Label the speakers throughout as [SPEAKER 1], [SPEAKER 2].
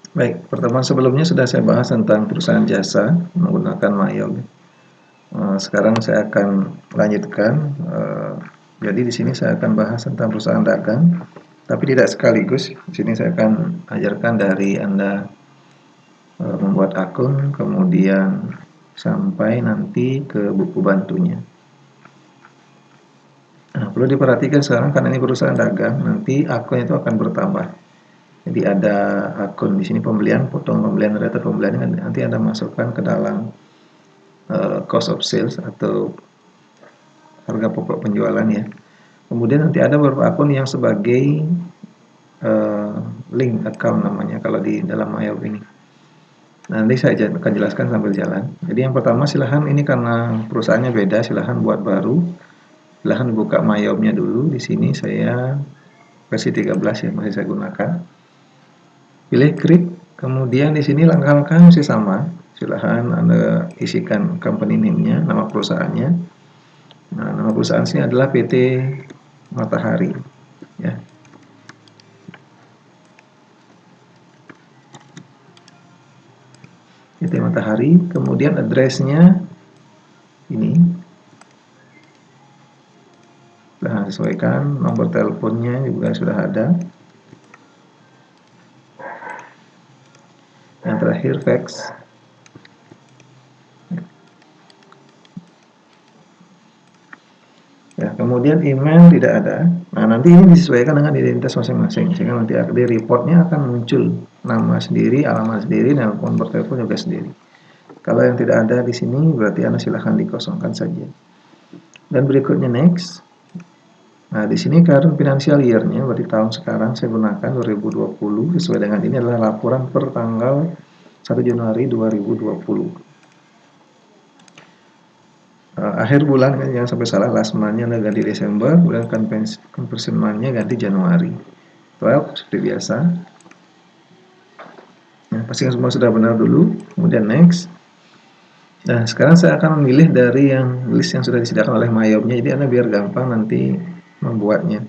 [SPEAKER 1] Baik, pertemuan sebelumnya sudah saya bahas tentang perusahaan jasa menggunakan Mayob. Sekarang saya akan lanjutkan. Jadi di sini saya akan bahas tentang perusahaan dagang, tapi tidak sekaligus. Di sini saya akan ajarkan dari Anda membuat akun, kemudian sampai nanti ke buku bantunya. Nah, perlu diperhatikan sekarang karena ini perusahaan dagang, nanti akun itu akan bertambah. Jadi ada akun di sini pembelian, potong pembelian, data pembelian nanti Anda masukkan ke dalam cost of sales atau harga pokok penjualan ya. Kemudian nanti ada beberapa akun yang sebagai uh, link account namanya kalau di dalam Mayob ini. Nanti saya akan jelaskan sambil jalan. Jadi yang pertama silahkan ini karena perusahaannya beda, silahkan buat baru. Silahkan buka Mayobnya dulu. Di sini saya versi 13 ya masih saya gunakan. Pilih create, kemudian di sini langkah-langkah masih sama. Silahkan Anda isikan company name-nya, nama perusahaannya. Nah, nama perusahaan sini adalah PT Matahari ya. PT Matahari, kemudian address-nya ini. Sudah sesuaikan, nomor teleponnya juga sudah ada. Yang terakhir fax. Ya, kemudian email tidak ada. Nah, nanti ini disesuaikan dengan identitas masing-masing. Sehingga nanti di reportnya akan muncul nama sendiri, alamat sendiri, dan nomor telepon juga sendiri. Kalau yang tidak ada di sini, berarti Anda silahkan dikosongkan saja. Dan berikutnya next. Nah, di sini current financial year-nya, berarti tahun sekarang saya gunakan 2020, sesuai dengan ini adalah laporan per tanggal 1 Januari 2020. Akhir bulan kan jangan sampai salah, last month-nya ganti Desember, kemudian conversion month-nya ganti Januari. 12 seperti biasa. Nah, pastikan semua sudah benar dulu, kemudian next. Nah, sekarang saya akan memilih dari yang list yang sudah disediakan oleh Mayobnya, jadi Anda biar gampang nanti membuatnya.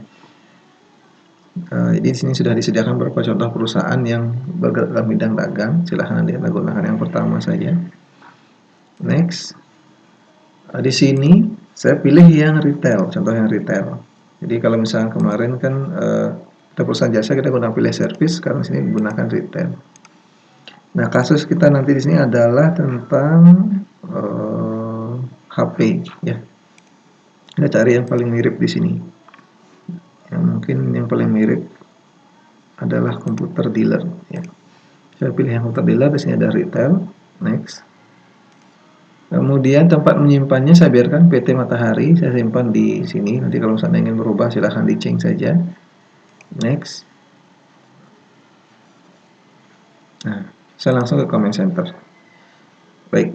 [SPEAKER 1] Jadi di sini sudah disediakan beberapa contoh perusahaan yang bergerak dalam bidang dagang. Silahkan Anda gunakan yang pertama saja. Next. Di sini saya pilih yang retail, contoh yang retail. Jadi kalau misalnya kemarin kan ada perusahaan jasa kita gunakan pilih service, sekarang sini gunakan retail. Nah, kasus kita nanti di sini adalah tentang HP ya. Kita cari yang paling mirip di sini. Yang mungkin yang paling mirip adalah komputer dealer ya. Saya pilih yang komputer dealer, di sini ada retail. Next. Kemudian tempat menyimpannya saya biarkan PT Matahari, saya simpan di sini. Nanti kalau misalnya ingin berubah silahkan di change saja. Next. Nah, saya langsung ke comment center. Baik.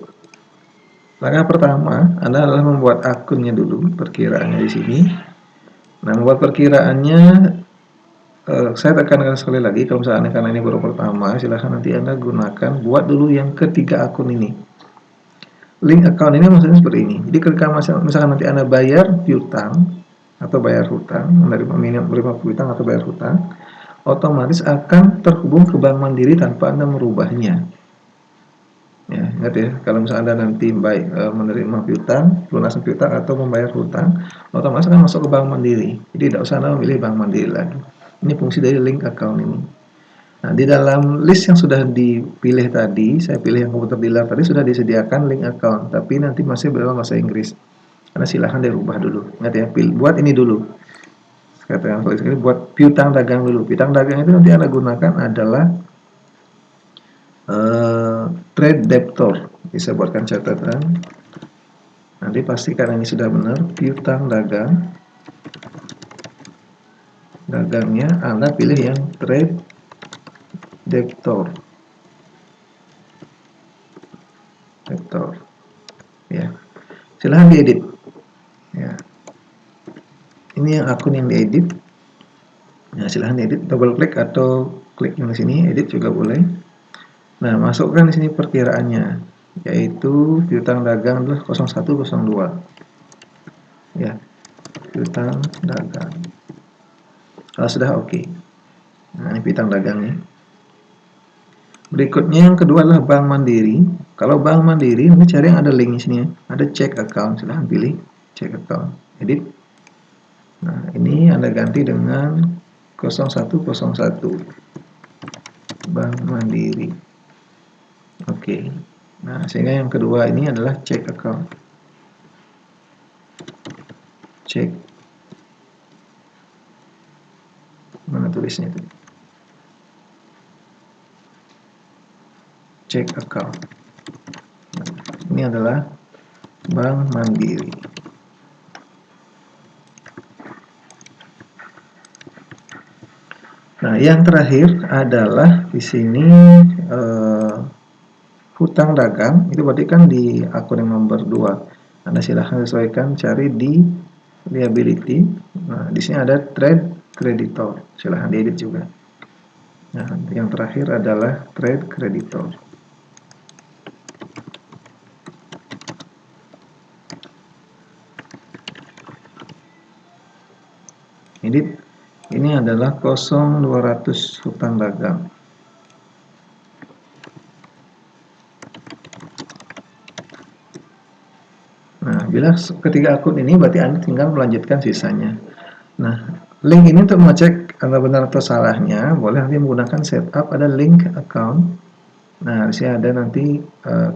[SPEAKER 1] Langkah pertama Anda adalah membuat akunnya dulu, perkiraannya di sini. Nah, membuat perkiraannya saya tekankan sekali lagi, kalau misalnya karena ini baru pertama, silahkan nanti Anda gunakan buat dulu yang ketiga akun ini. Link account ini maksudnya seperti ini. Jadi ketika misalkan nanti Anda bayar piutang atau bayar hutang, menerima piutang atau bayar hutang, otomatis akan terhubung ke Bank Mandiri tanpa Anda merubahnya. Ya, ingat ya, kalau misalnya Anda nanti menerima piutang, lunasan piutang atau membayar hutang, otomatis akan masuk ke Bank Mandiri. Jadi tidak usah Anda memilih Bank Mandiri lagi. Ini fungsi dari link account ini. Nah, di dalam list yang sudah dipilih tadi, saya pilih yang komputer dealer tadi sudah disediakan link account, tapi nanti masih dalam bahasa Inggris. Karena silahkan dirubah dulu. Ingat ya, buat ini dulu. Katakan ini buat piutang dagang dulu. Piutang dagang itu nanti Anda gunakan adalah trade debtor. Bisa buatkan catatan. Nanti pastikan ini sudah benar. Piutang dagang. Dagangnya Anda pilih yang trade debtor. Ya, silahkan diedit. Ya, ini yang akun yang diedit. Ya, silahkan edit, double klik atau klik yang di sini, edit juga boleh. Nah, masukkan di sini perkiraannya, yaitu piutang dagang adalah 0102. Ya, piutang dagang. Kalau sudah oke. Nah, ini piutang dagangnya. Berikutnya yang kedua adalah Bank Mandiri. Kalau Bank Mandiri, ini cari yang ada link di sini ya. Ada check account, silahkan pilih check account, edit. Nah, ini Anda ganti dengan 0101 Bank Mandiri. Oke. Nah, sehingga yang kedua ini adalah check account. Check. Mana tulisnya itu? Check account. Nah, ini adalah Bank Mandiri. Nah, yang terakhir adalah di sini hutang dagang, itu berarti kan di akun yang nomor 2. Anda silahkan sesuaikan, cari di liability. Nah, di sini ada trade creditor, silahkan diedit juga. Nah, yang terakhir adalah trade creditor. Edit. Ini adalah 0200 hutang dagang. Nah, bila ketiga akun ini berarti Anda tinggal melanjutkan sisanya. Nah, link ini untuk mengecek Anda benar atau salahnya, boleh nanti menggunakan setup, ada link account. Nah, di sini ada nanti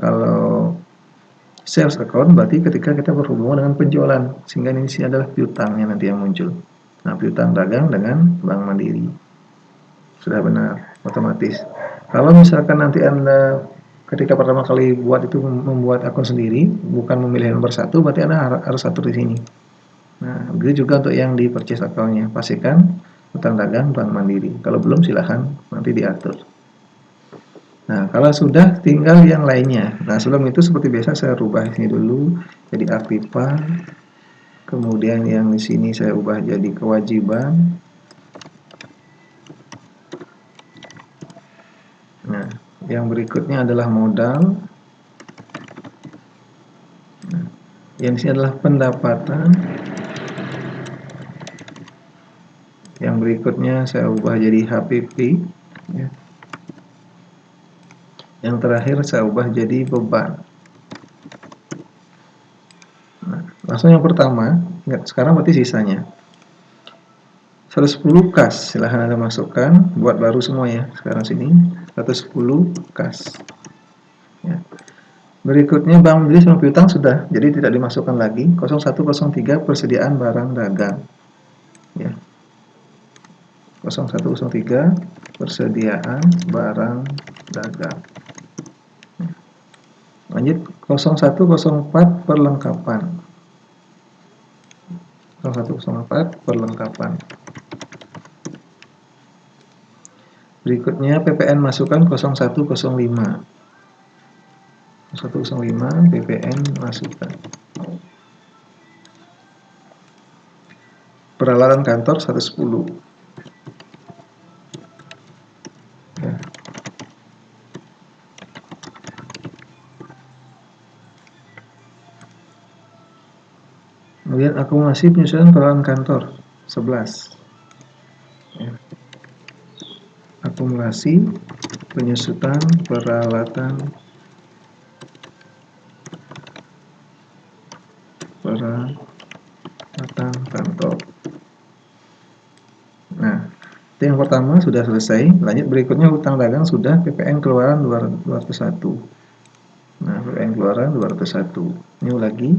[SPEAKER 1] kalau sales account berarti ketika kita berhubungan dengan penjualan, sehingga ini sih adalah piutangnya nanti yang muncul. Nah, piutang dagang dengan Bank Mandiri. Sudah benar, otomatis. Kalau misalkan nanti Anda ketika pertama kali buat itu membuat akun sendiri, bukan memilih nomor satu, berarti Anda harus atur di sini. Nah, begitu juga untuk yang di purchase account-nya. Pastikan hutang dagang Bank Mandiri. Kalau belum silahkan nanti diatur. Nah, kalau sudah tinggal yang lainnya. Nah, sebelum itu seperti biasa saya rubah ini dulu jadi aktifan. Kemudian yang di sini saya ubah jadi kewajiban. Nah, yang berikutnya adalah modal. Nah, yang di sini adalah pendapatan. Yang berikutnya saya ubah jadi HPP. Ya. Yang terakhir saya ubah jadi beban. Nah, langsung yang pertama, sekarang berarti sisanya 110 kas, silahkan Anda masukkan, buat baru semua ya. Sekarang sini 110 kas. Ya. Berikutnya Bank Mandiri sama piutang sudah, jadi tidak dimasukkan lagi. 0103 persediaan barang dagang. Ya. 0103 persediaan barang dagang. Lanjut 0104 perlengkapan. 0104 perlengkapan. Berikutnya PPN masukkan 0105. 0105 PPN masukkan. Peralatan kantor 110. Ya. Kemudian akumulasi penyusunan peralatan kantor 11. Ya. Akumulasi penyusutan peralatan kantor. Nah, itu yang pertama sudah selesai. Lanjut berikutnya hutang dagang sudah, PPN keluaran 201. Nah, PPN keluaran 201. Ini lagi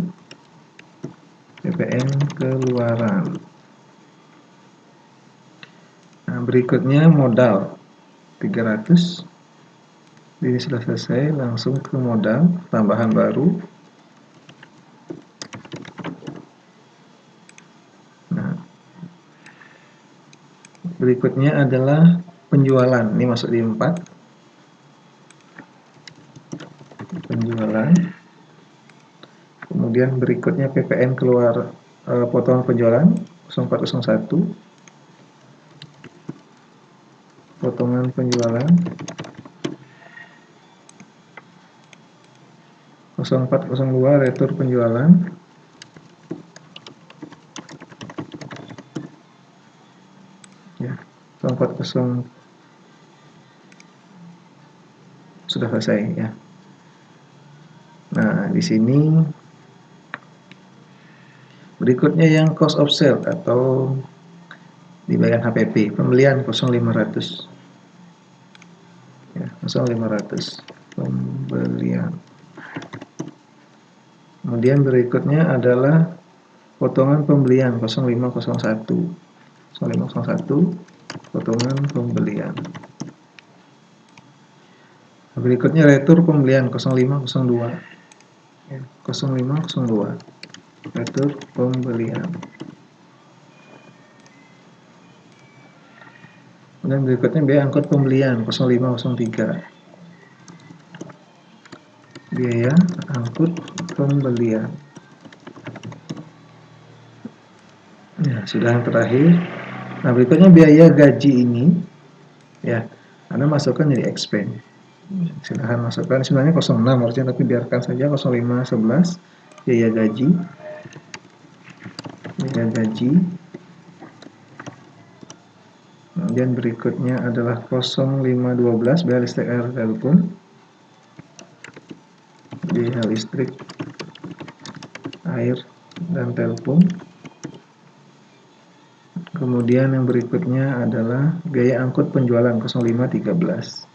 [SPEAKER 1] PPN keluaran. Nah, berikutnya modal 300. Ini sudah selesai, langsung ke modal, tambahan baru. Nah, berikutnya adalah penjualan. Ini masuk di 4. Penjualan. Kemudian berikutnya PPN keluar potongan penjualan 0401. Potongan penjualan 0402 retur penjualan. Ya, 0402 sudah selesai ya. Nah, di sini berikutnya yang cost of sale atau di bagian HPP, pembelian 0500 ya, 0500 pembelian. Kemudian berikutnya adalah potongan pembelian 0501 potongan pembelian. Berikutnya retur pembelian 0502 ya, 0502 retur pembelian. Dan berikutnya biaya angkut pembelian 0503 biaya angkut pembelian. Ya, sudah yang terakhir. Nah, berikutnya biaya gaji ini ya, Anda masukkan jadi expense. Silahkan masukkan, sebenarnya 06 harusnya, tapi biarkan saja 0511 biaya gaji. Kemudian berikutnya adalah 0512 biaya listrik, air, telepon. Biaya listrik, air, dan telepon. Kemudian yang berikutnya adalah biaya angkut penjualan 0513.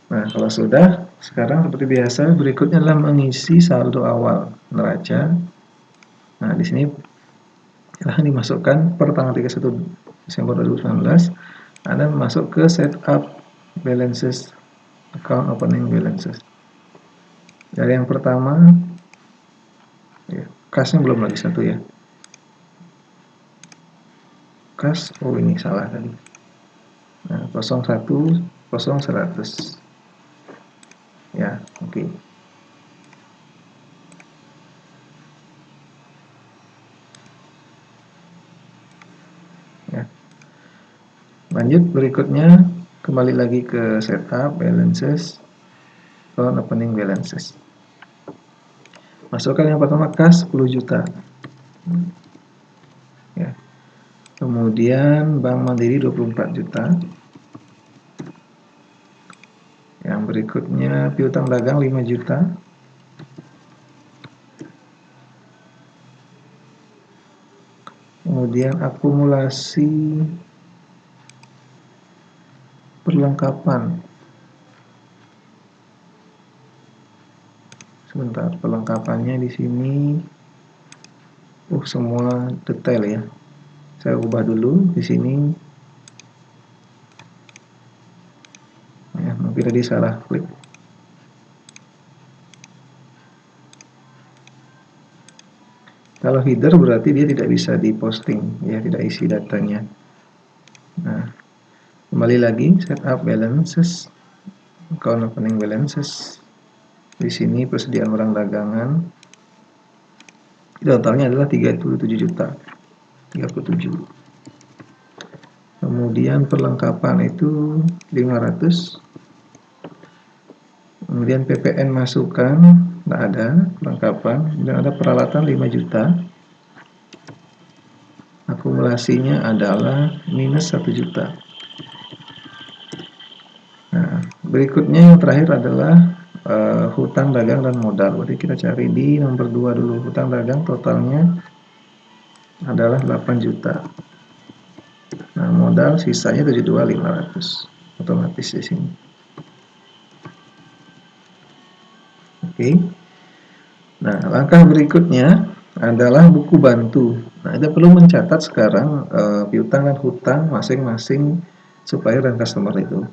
[SPEAKER 1] Nah, kalau sudah, sekarang seperti biasa berikutnya adalah mengisi saldo awal neraca. Nah, di sini silahkan dimasukkan per tanggal 31 Desember 2019. Anda masuk ke setup balances, account opening balances. Dari yang pertama, ya, kasnya belum lagi satu ya. Kas, oh ini salah tadi. Nah, 01 0100. Ya, oke. Ya. Lanjut berikutnya, kembali lagi ke setup balances, account opening balances. Masukkan yang pertama kas 10 juta. Ya. Kemudian Bank Mandiri 24 juta. Yang berikutnya piutang dagang 5 juta. Kemudian akumulasi perlengkapan. Sebentar, perlengkapannya di sini semua detail ya. Saya ubah dulu di sini. Ya, mungkin tadi salah klik. Kalau header berarti dia tidak bisa diposting, ya, tidak isi datanya. Nah, kembali lagi setup balances, account opening balances. Di sini persediaan barang dagangan totalnya adalah 37 juta. 37. Kemudian perlengkapan itu 500. Kemudian PPN masukan tidak ada perlengkapan, dan ada peralatan 5 juta. Akumulasinya adalah minus 1 juta. Nah, berikutnya yang terakhir adalah hutang dagang dan modal. Berarti kita cari di nomor 2 dulu. Hutang dagang totalnya adalah 8 juta. Nah, modal sisanya 72.500. Otomatis di sini. Oke. Nah, langkah berikutnya adalah buku bantu. Nah, kita perlu mencatat sekarang piutang dan hutang masing-masing supplier dan customer itu.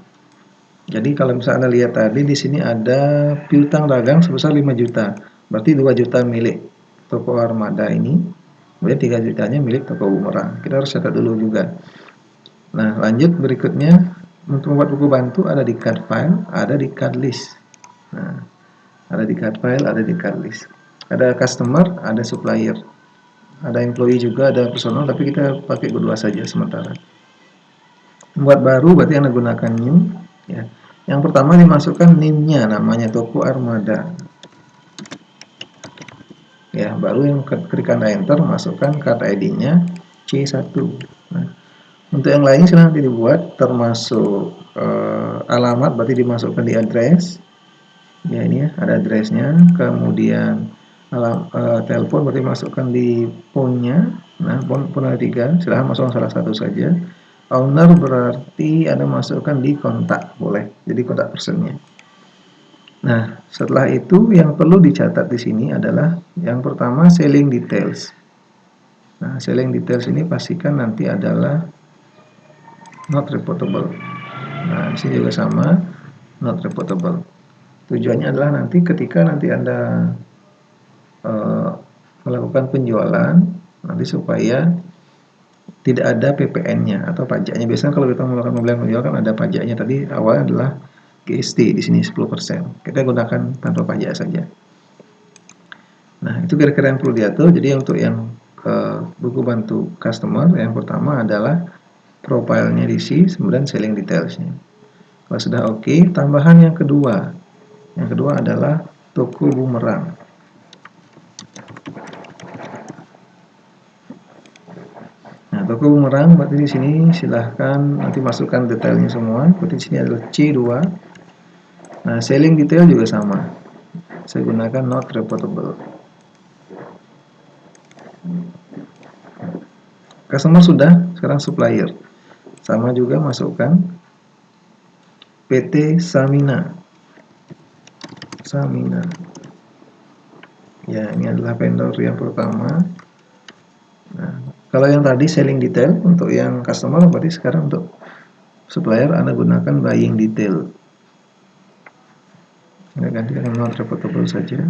[SPEAKER 1] Jadi kalau misalnya Anda lihat tadi di sini ada piutang dagang sebesar 5 juta. Berarti 2 juta milik toko Armada ini, kemudian 3 jutanya milik toko Bumerang. Kita harus catat dulu juga. Nah, lanjut berikutnya untuk membuat buku bantu ada di card file, ada di card list. Nah, ada di card file, ada di card list. Ada customer, ada supplier. Ada employee juga, ada personal, tapi kita pakai berdua saja sementara. Membuat baru berarti Anda gunakan new. Ya. Yang pertama dimasukkan NIM-nya, namanya toko Armada. ya, baru yang ketika Anda enter masukkan card ID-nya C1. Nah, untuk yang lainnya silahkan nanti dibuat, termasuk alamat berarti dimasukkan di address. Ya, ini ya, ada addressnya, kemudian telepon berarti masukkan di phone-nya. Nah, phone ada 3, silahkan masukkan salah satu saja. Owner berarti Anda masukkan di kontak, boleh, jadi kontak personnya. Nah, setelah itu yang perlu dicatat di sini adalah yang pertama selling details. Nah, selling details ini pastikan nanti adalah not reportable. Nah, di sini juga sama, not reportable. Tujuannya adalah nanti ketika nanti Anda melakukan penjualan, nanti supaya tidak ada PPN-nya atau pajaknya. Biasanya kalau kita melakukan pembelian penjualan kan ada pajaknya. Tadi awalnya adalah GST, di sini 10%. Kita gunakan tanpa pajak saja. Nah, itu kira-kira yang perlu diatur. Jadi untuk yang buku bantu customer, yang pertama adalah profile-nya diisi, kemudian selling details-nya. Kalau sudah oke, tambahan yang kedua. Yang kedua adalah toko bumerang. Nah, toko bumerang berarti di sini silahkan nanti masukkan detailnya semua. Berarti di sini adalah C2. Nah, selling detail juga sama. Saya gunakan not reportable. Customer sudah, sekarang supplier. Sama juga masukkan PT Samina. Samina. Ya, ini adalah vendor yang pertama. Nah, kalau yang tadi selling detail untuk yang customer, berarti sekarang untuk supplier Anda gunakan buying detail. Anda ganti dengan not reportable saja.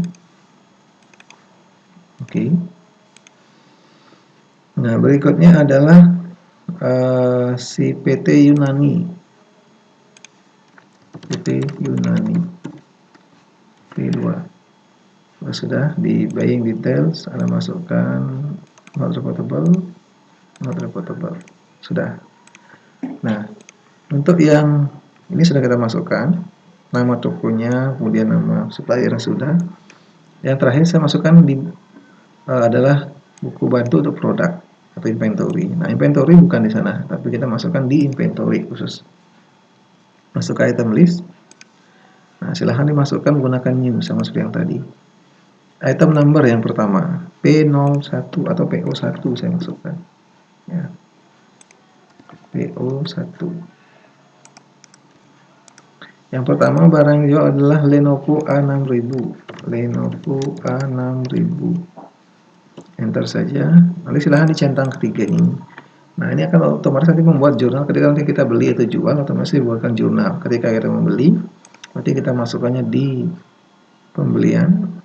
[SPEAKER 1] Oke. Nah, berikutnya adalah si PT Yunani. PT Yunani P2. Sudah di buying details Anda masukkan not reportable, sudah. Nah, untuk yang ini sudah kita masukkan nama tokonya, kemudian nama supplier sudah. Yang terakhir saya masukkan di adalah buku bantu untuk produk atau inventory. Nah, inventory bukan di sana, tapi kita masukkan di inventory khusus. Masuk ke item list. Nah, silahkan dimasukkan menggunakan new sama seperti yang tadi. Item number yang pertama, P01 atau PO1 saya masukkan. Ya. PO1. Yang pertama barang yang dijual adalah Lenovo A6000. Lenovo A6000. Enter saja. Nanti silahkan dicentang ketiga ini. Nah, ini akan otomatis nanti membuat jurnal ketika nanti kita beli atau jual, otomatis dibuatkan jurnal. Ketika kita membeli, berarti kita masukkannya di pembelian,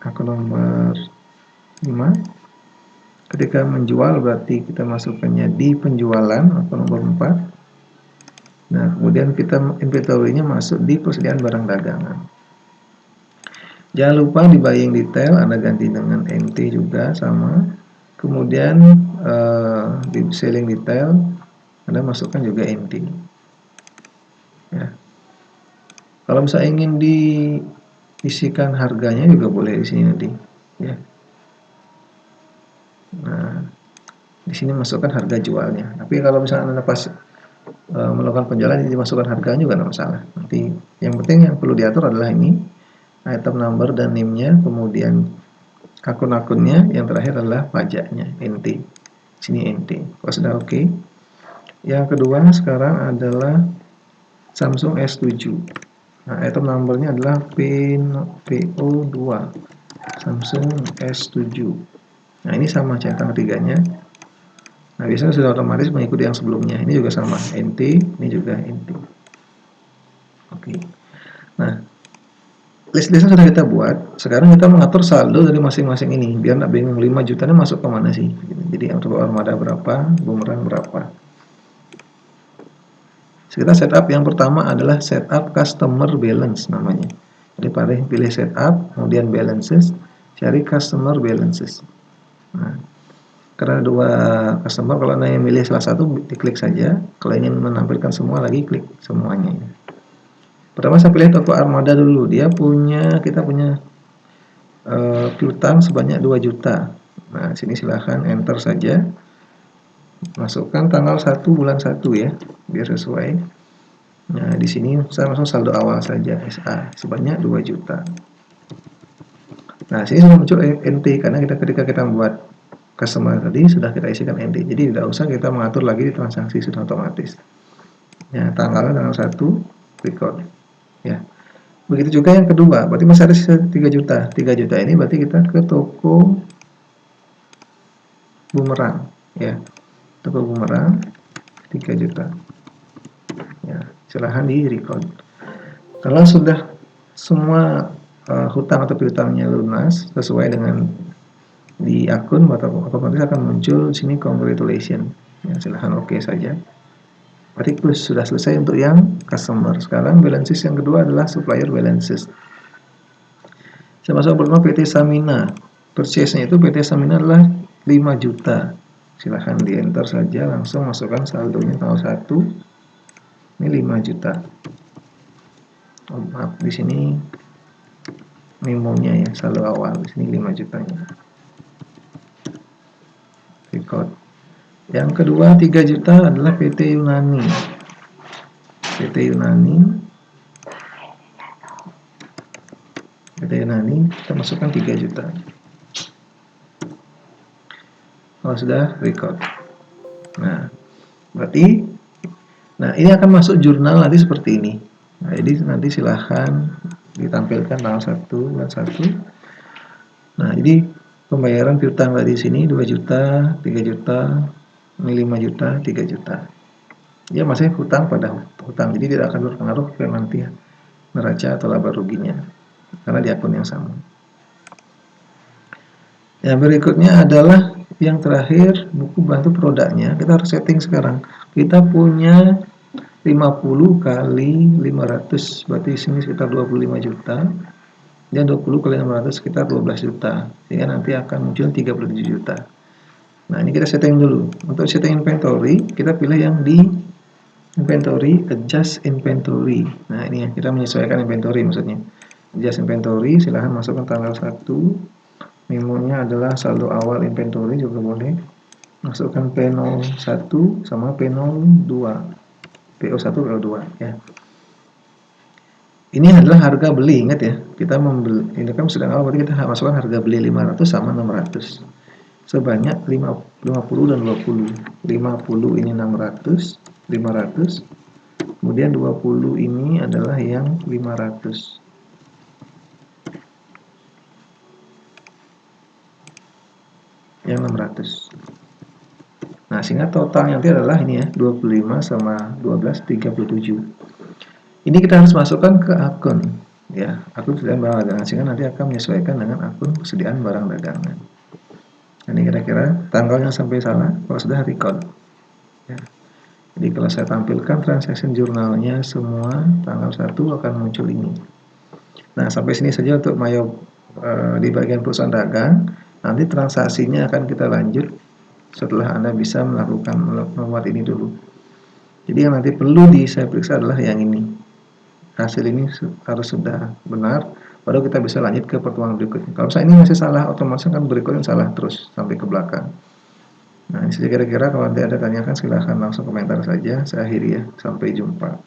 [SPEAKER 1] akun nomor 5. Ketika menjual, berarti kita masukkannya di penjualan, akun nomor 4. Nah, kemudian kita inventory-nya masuk di persediaan barang dagangan. Jangan lupa di buying detail Anda ganti dengan NT juga sama. Kemudian di selling detail Anda masukkan juga NT. Ya. Kalau misalnya ingin diisikan harganya juga boleh di sini nanti. Ya. Nah, di sini masukkan harga jualnya. Tapi kalau misalnya Anda pas melakukan penjualan ini dimasukkan harganya juga tidak masalah. Nanti yang penting yang perlu diatur adalah ini item number dan name-nya, kemudian akun-akunnya, yang terakhir adalah pajaknya NT. Sini NT. Kalau sudah oke. Yang kedua sekarang adalah Samsung S7. Nah, item numbernya adalah PO2. Samsung S7. Nah, ini sama centang ketiganya. Nah, biasanya sudah otomatis mengikuti yang sebelumnya. Ini juga sama, NT, ini juga NT. Oke. Nah, list-listnya sudah kita buat. Sekarang kita mengatur saldo dari masing-masing ini. Biar nggak bingung 5 jutanya masuk ke mana sih. Jadi untuk armada berapa, bumerang berapa. Kita setup yang pertama adalah setup customer balance namanya. Jadi pilih setup, kemudian balances, cari customer balances. Nah, karena dua customer, kalau Anda yang milih salah satu, diklik saja. Kalau ingin menampilkan semua lagi, klik semuanya. Pertama saya pilih toko armada dulu. Kita punya piutang sebanyak 2 juta. Nah, sini silahkan enter saja. Masukkan tanggal 1 bulan 1 ya, biar sesuai. Nah, di sini saya langsung saldo awal saja SA sebanyak 2 juta. Nah, sini sudah muncul NT karena ketika kita membuat customer tadi sudah kita isikan NT. Jadi tidak usah kita mengatur lagi di transaksi, sudah otomatis. Ya, tanggalnya tanggal 1 record. Ya. Begitu juga yang kedua, berarti masih ada sisa 3 juta. 3 juta ini berarti kita ke toko bumerang ya. Toko bumerang 3 juta. Ya, silahkan di record. Kalau sudah semua hutang atau piutangnya lunas sesuai dengan di akun, otomatis akan muncul sini congratulations. Ya, silahkan oke saja. Berarti sudah selesai untuk yang customer. Sekarang balances yang kedua adalah supplier balances. Saya masuk pertama PT Samina. Purchase-nya itu PT Samina adalah 5 juta. Silahkan di enter saja, langsung masukkan saldonya tanggal 1. Ini 5 juta. Oh, maaf, di sini memonya ya, saldo awal. Di sini 5 jutanya. Record. Yang kedua 3 juta adalah PT Yunani. PT Yunani. PT Yunani kita masukkan 3 juta. Kalau sudah record. Nah, berarti ini akan masuk jurnal nanti seperti ini. Nah, jadi nanti silahkan ditampilkan tanggal 1 bulan 1. Nah, jadi pembayaran piutang di sini 2 juta, 3 juta, 5 juta, 3 juta. Ya, masih hutang pada hutang, jadi tidak akan berpengaruh ke nanti neraca atau laba ruginya karena di akun yang sama. Yang berikutnya adalah yang terakhir, buku bantu produknya. Kita harus setting sekarang. Kita punya 50 kali 500, berarti sini sekitar 25 juta. Dan 20 kali 600 sekitar 12 juta. Sehingga nanti akan muncul 37 juta. Nah, ini kita setting dulu. Untuk setting inventory, kita pilih yang di inventory, adjust inventory. Nah, ini ya, kita menyesuaikan inventory maksudnya. Adjust inventory, silahkan masukkan tanggal 1. Memonya adalah saldo awal inventory juga boleh. Masukkan P01 sama P02. PO1 PO2 ya. Ini adalah harga beli, ingat ya. Kita membeli, ini kan sedang awal, berarti kita masukkan harga beli 500 sama 600. Sebanyak 50 dan 20. 50 ini 600, 500. Kemudian 20 ini adalah yang 500. Yang 600. Nah, sehingga total nanti adalah ini ya, 25 sama 12, 37. Ini kita harus masukkan ke akun. Ya, akun persediaan barang dagangan, sehingga nanti akan menyesuaikan dengan akun persediaan barang dagangan. Ini kira-kira tanggalnya sampai salah, kalau sudah record. Ya. Jadi kalau saya tampilkan transaction jurnalnya semua, tanggal 1 akan muncul ini. Nah, sampai sini saja untuk Mayo di bagian perusahaan dagang. Nanti transaksinya akan kita lanjut setelah Anda bisa membuat ini dulu. Jadi yang nanti perlu saya periksa adalah yang ini. Hasil ini harus sudah benar, baru kita bisa lanjut ke pertemuan berikutnya. Kalau saya ini masih salah, otomatis kan berikutnya salah terus sampai ke belakang. Nah, ini kira-kira kalau ada tanyakan silahkan langsung komentar saja. Saya akhiri ya. Sampai jumpa.